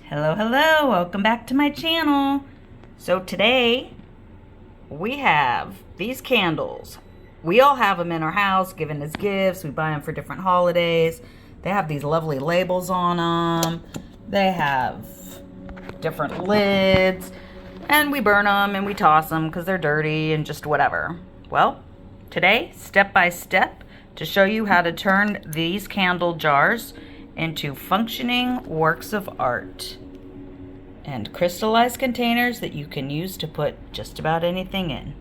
Hello, hello, welcome back to my channel. So today we have these candles. We all have them in our house, given as gifts. We buy them for different holidays. They have these lovely labels on them. They have different lids, and we burn them and we toss them because they're dirty and just whatever. Well, today, step by step, to show you how to turn these candle jars into functioning works of art and crystallized containers that you can use to put just about anything in.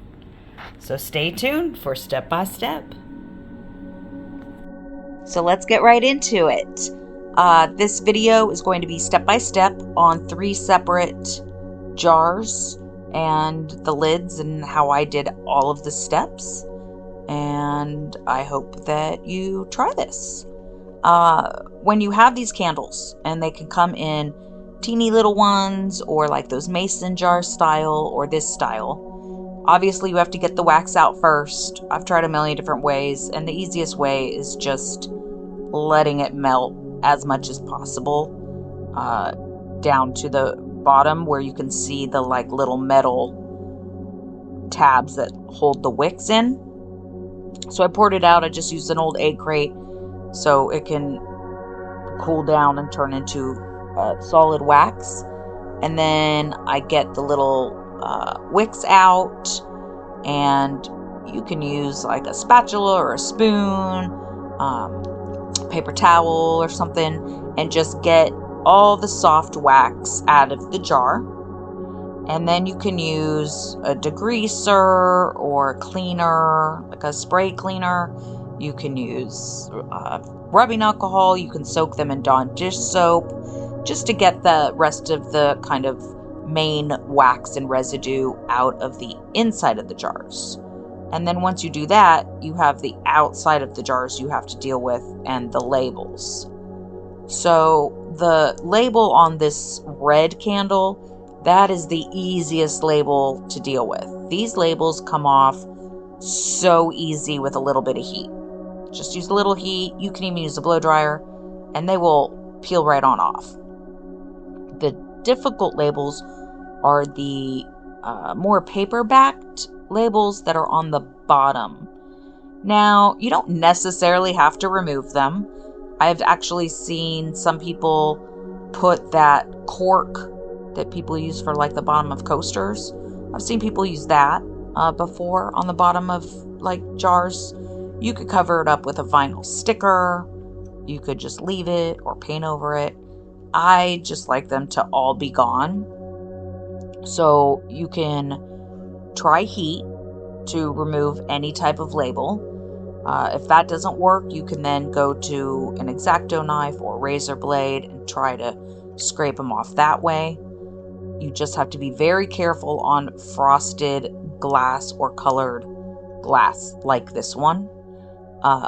So stay tuned for step by step. So let's get right into it. This video is going to be step by step on 3 separate jars and the lids and how I did all of the steps. And I hope that you try this. When you have these candles, and they can come in teeny little ones or like those mason jar style or this style, obviously you have to get the wax out first. I've tried a million different ways, and the easiest way is just letting it melt as much as possible down to the bottom where you can see the like little metal tabs that hold the wicks in. So I poured it out. I just used an old egg crate so it can cool down and turn into solid wax. And then I get the little wicks out, and you can use like a spatula or a spoon, paper towel or something, and just get all the soft wax out of the jar. And then you can use a degreaser or a cleaner, like a spray cleaner. You can use rubbing alcohol. You can soak them in Dawn dish soap just to get the rest of the kind of main wax and residue out of the inside of the jars. And then once you do that, you have the outside of the jars you have to deal with and the labels. So the label on this red candle, that is the easiest label to deal with. These labels come off so easy with a little bit of heat. Just use a little heat. You can even use a blow dryer, and they will peel right on off. The difficult labels are the more paper-backed labels that are on the bottom. Now, you don't necessarily have to remove them. I've actually seen some people put that cork that people use for like the bottom of coasters. I've seen people use that before on the bottom of like jars. You could cover it up with a vinyl sticker. You could just leave it or paint over it. I just like them to all be gone. So you can try heat to remove any type of label. If that doesn't work, you can then go to an X-Acto knife or razor blade and try to scrape them off that way. You just have to be very careful on frosted glass or colored glass like this one,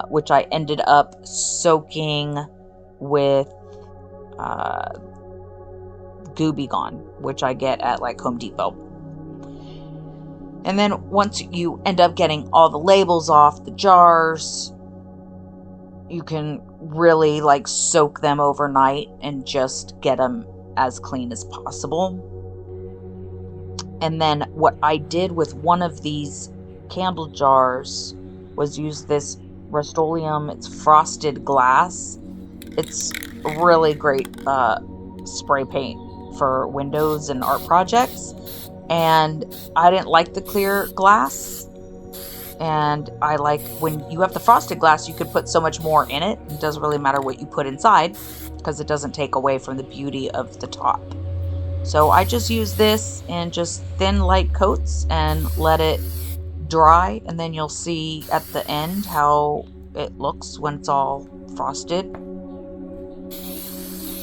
which I ended up soaking with Gooby Gone, which I get at like Home Depot. And then once you end up getting all the labels off the jars, you can really like soak them overnight and just get them as clean as possible. And then what I did with one of these candle jars was use this Rust-Oleum. It's frosted glass. It's really great spray paint for windows and art projects. And I didn't like the clear glass. And I like when you have the frosted glass, you could put so much more in it. It doesn't really matter what you put inside because it doesn't take away from the beauty of the top. So I just use this in just thin light coats and let it dry, and then you'll see at the end how it looks when it's all frosted.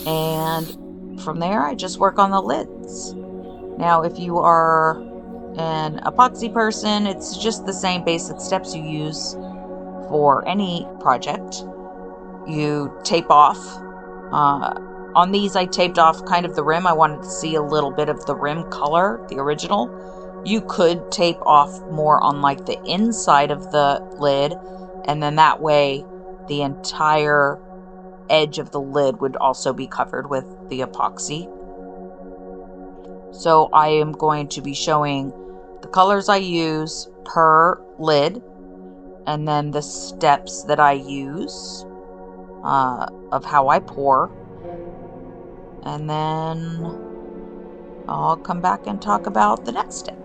And from there I just work on the lids. Now if you are an epoxy person, it's just the same basic steps you use for any project. You tape off. On these, I taped off kind of the rim. I wanted to see a little bit of the rim color, the original. You could tape off more on like the inside of the lid, and then that way the entire edge of the lid would also be covered with the epoxy. So I am going to be showing the colors I use per lid, and then the steps that I use of how I pour. And then I'll come back and talk about the next step.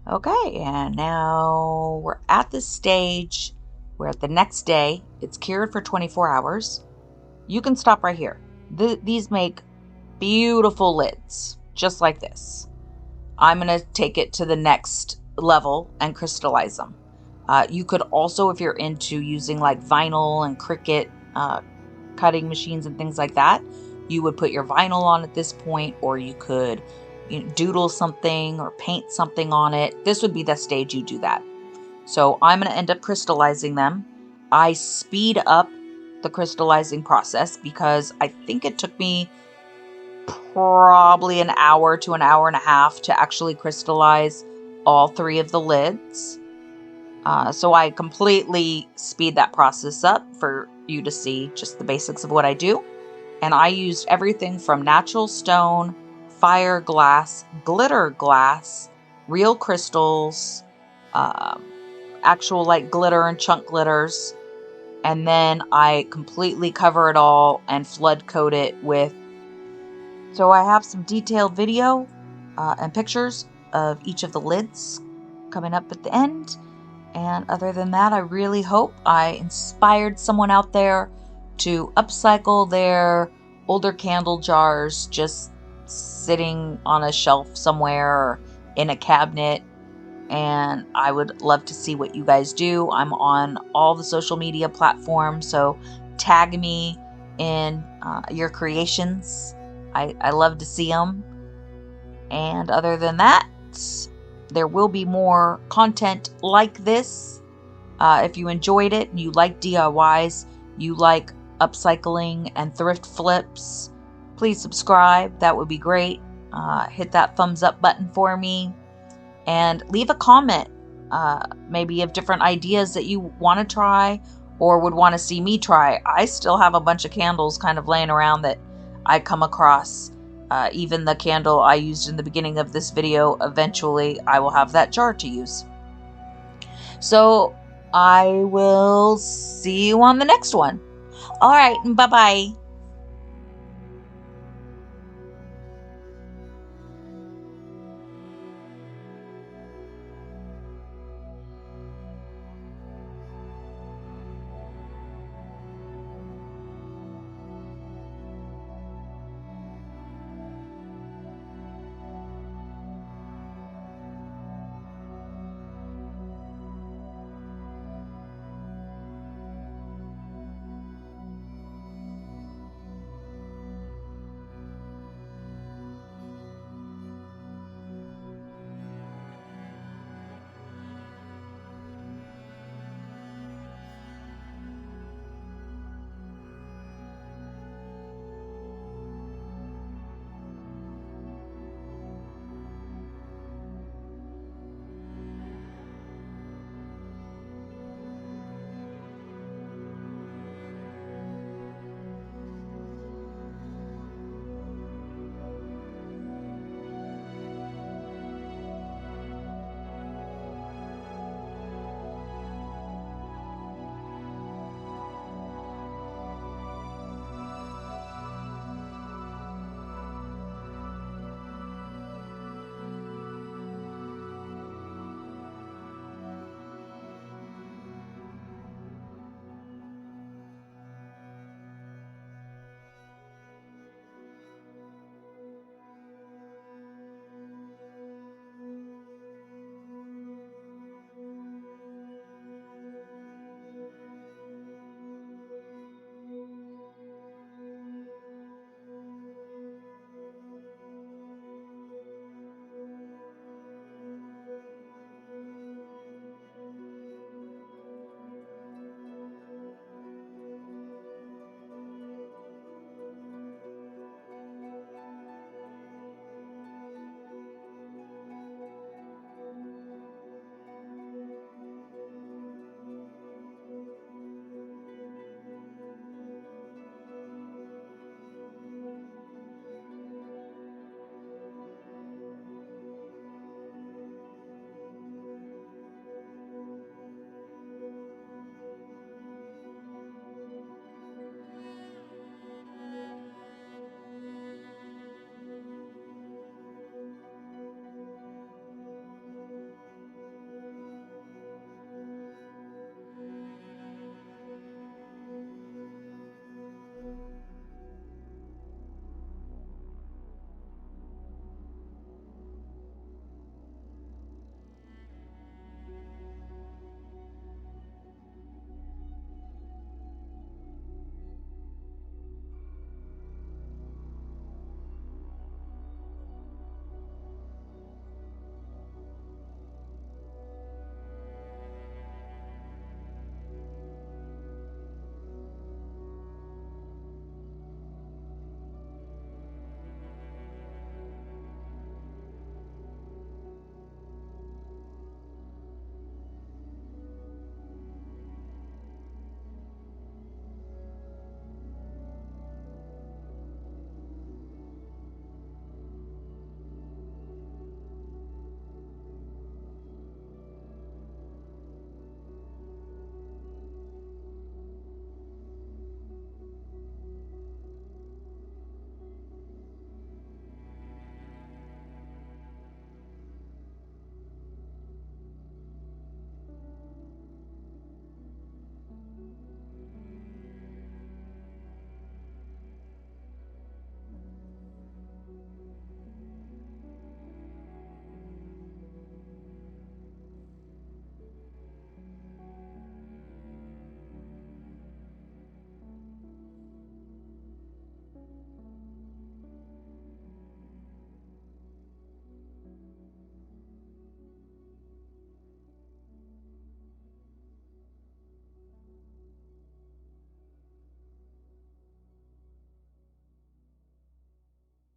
Okay, and now we're at this stage where the next day it's cured for 24 hours. You can stop right here. These make beautiful lids, just like this. I'm going to take it to the next level and crystallize them. You could also, if you're into using like vinyl and Cricut cutting machines and things like that, you would put your vinyl on at this point, or you could doodle something or paint something on it. This would be the stage you do that. So I'm going to end up crystallizing them. I speed up the crystallizing process because I think it took me probably an hour to an hour and a half to actually crystallize all 3 of the lids. So I completely speed that process up for you to see just the basics of what I do. And I used everything from natural stone, fire glass, glitter glass, real crystals, actual like glitter and chunk glitters. And then I completely cover it all and flood coat it with. So I have some detailed video and pictures of each of the lids coming up at the end. And other than that, I really hope I inspired someone out there to upcycle their older candle jars just sitting on a shelf somewhere or in a cabinet. And I would love to see what you guys do. I'm on all the social media platforms, so tag me in your creations. I love to see them. And other than that, there will be more content like this. If you enjoyed it and you like DIYs, you like upcycling and thrift flips, please subscribe. That would be great. Hit that thumbs up button for me and leave a comment, maybe of different ideas that you want to try or would want to see me try. I still have a bunch of candles kind of laying around that I come across. Even the candle I used in the beginning of this video, eventually I will have that jar to use. So I will see you on the next one. All right, bye-bye.